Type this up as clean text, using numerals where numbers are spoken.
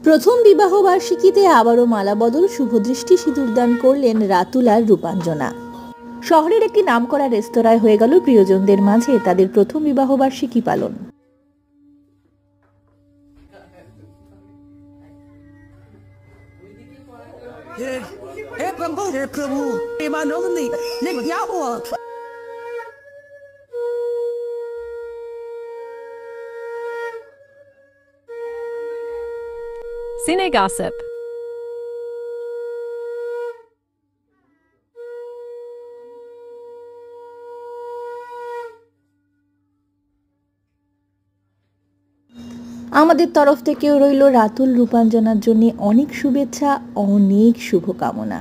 প্রথম বিবাহ বার্ষিকীতে আবারও মালাবদল, শুভদৃষ্টি সিঁদুরদান করলেন রাতুল আর রূপাঞ্জনা। শহরের একটি নামকরা রেস্তোরাঁয় হয়ে গেল প্রিয়জনদের মাঝে তাদের প্রথম বিবাহ বার্ষিকী পালন। हे प्रभु प्रेमानंदी ये क्या हुआ? Cine Gossip. আমাদের তরফ থেকেও রইল রাতুল রূপাঞ্জনার জন্য অনেক শুভেচ্ছা, অনেক শুভকামনা।